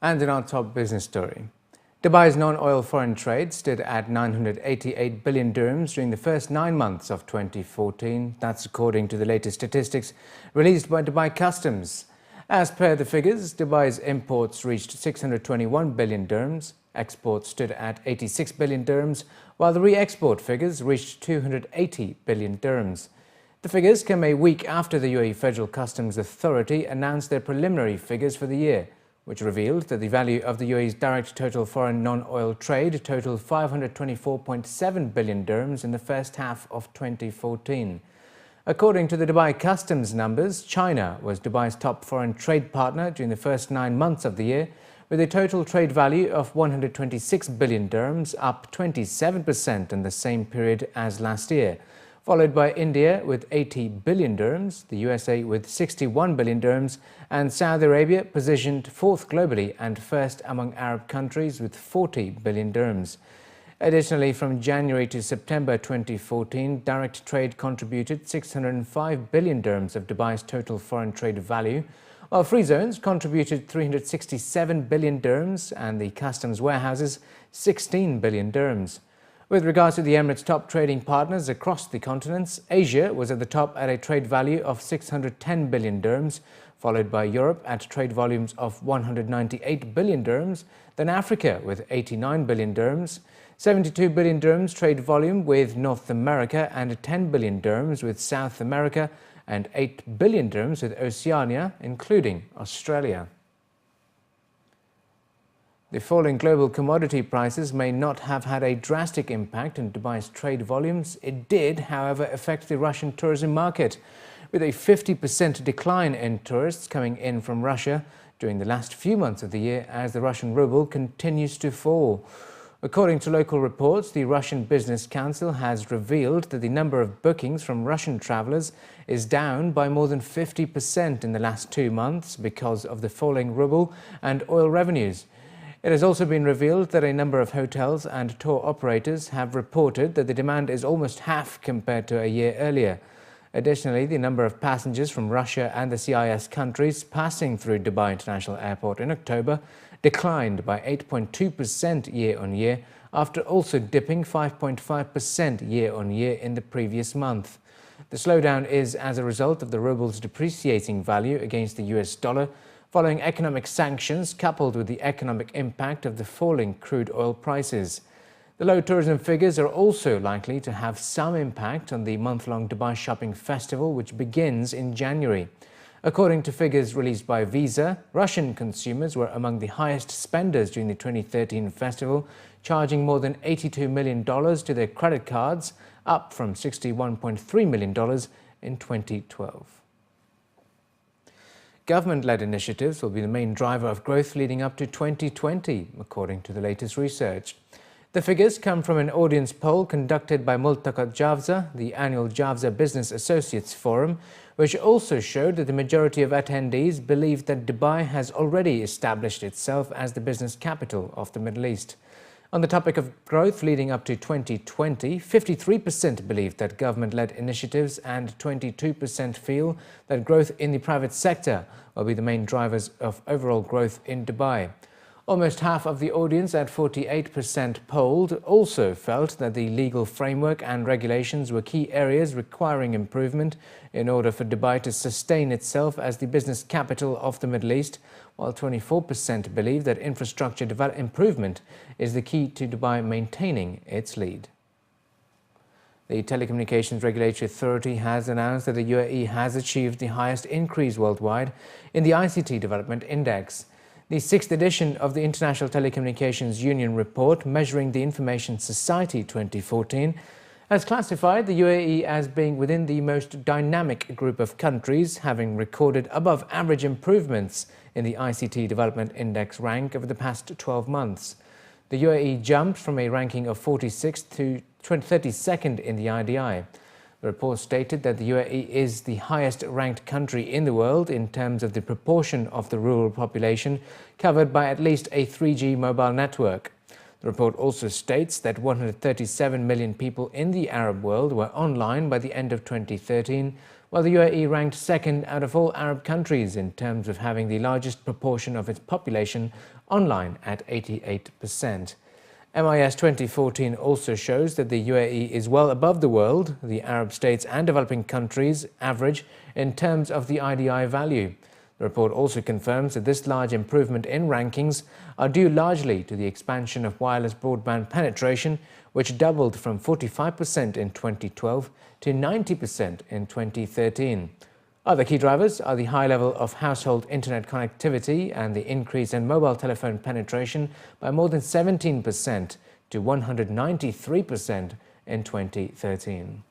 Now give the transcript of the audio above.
And in our top business story, Dubai's non-oil foreign trade stood at 988 billion dirhams during the first 9 months of 2014. That's according to the latest statistics released by Dubai Customs. As per the figures, Dubai's imports reached 621 billion dirhams, exports stood at 86 billion dirhams, while the re-export figures reached 280 billion dirhams. The figures come a week after the UAE Federal Customs Authority announced their preliminary figures for the year, which revealed that the value of the UAE's direct total foreign non-oil trade totaled 524.7 billion dirhams in the first half of 2014. According to the Dubai Customs numbers, China was Dubai's top foreign trade partner during the first 9 months of the year, with a total trade value of 126 billion dirhams, up 27% in the same period as last year, followed by India with 80 billion dirhams, the USA with 61 billion dirhams, and Saudi Arabia positioned fourth globally and first among Arab countries with 40 billion dirhams. Additionally, from January to September 2014, direct trade contributed 605 billion dirhams of Dubai's total foreign trade value, while free zones contributed 367 billion dirhams and the customs warehouses 16 billion dirhams. With regards to the Emirates' top trading partners across the continents, Asia was at the top at a trade value of 610 billion dirhams, followed by Europe at trade volumes of 198 billion dirhams, then Africa with 89 billion dirhams, 72 billion dirhams trade volume with North America and 10 billion dirhams with South America and 8 billion dirhams with Oceania, including Australia. The falling global commodity prices may not have had a drastic impact on Dubai's trade volumes. It did, however, affect the Russian tourism market, with a 50% decline in tourists coming in from Russia during the last few months of the year as the Russian ruble continues to fall. According to local reports, the Russian Business Council has revealed that the number of bookings from Russian travelers is down by more than 50% in the last 2 months because of the falling ruble and oil revenues. It has also been revealed that a number of hotels and tour operators have reported that the demand is almost half compared to a year earlier. Additionally, the number of passengers from Russia and the CIS countries passing through Dubai International Airport in October declined by 8.2% year-on-year, after also dipping 5.5% year-on-year in the previous month. The slowdown is as a result of the ruble's depreciating value against the US dollar, following economic sanctions coupled with the economic impact of the falling crude oil prices. The low tourism figures are also likely to have some impact on the month-long Dubai Shopping Festival, which begins in January. According to figures released by Visa, Russian consumers were among the highest spenders during the 2013 festival, charging more than $82 million to their credit cards, up from $61.3 million in 2012. Government-led initiatives will be the main driver of growth leading up to 2020, according to the latest research. The figures come from an audience poll conducted by Multaqat Javza, the annual Javza Business Associates Forum, which also showed that the majority of attendees believe that Dubai has already established itself as the business capital of the Middle East. On the topic of growth leading up to 2020, 53% believe that government-led initiatives and 22% feel that growth in the private sector will be the main drivers of overall growth in Dubai. Almost half of the audience, at 48% polled, also felt that the legal framework and regulations were key areas requiring improvement in order for Dubai to sustain itself as the business capital of the Middle East, while 24% believe that infrastructure improvement is the key to Dubai maintaining its lead. The Telecommunications Regulatory Authority has announced that the UAE has achieved the highest increase worldwide in the ICT Development Index. The 6th edition of the International Telecommunications Union report measuring the Information Society 2014 has classified the UAE as being within the most dynamic group of countries, having recorded above-average improvements in the ICT Development Index rank over the past 12 months. The UAE jumped from a ranking of 46th to 32nd in the IDI. The report stated that the UAE is the highest-ranked country in the world in terms of the proportion of the rural population covered by at least a 3G mobile network. The report also states that 137 million people in the Arab world were online by the end of 2013, while the UAE ranked second out of all Arab countries in terms of having the largest proportion of its population online at 88%. MIS 2014 also shows that the UAE is well above the world, the Arab states and developing countries average in terms of the IDI value. The report also confirms that this large improvement in rankings are due largely to the expansion of wireless broadband penetration, which doubled from 45% in 2012 to 90% in 2013. Other key drivers are the high level of household internet connectivity and the increase in mobile telephone penetration by more than 17% to 193% in 2013.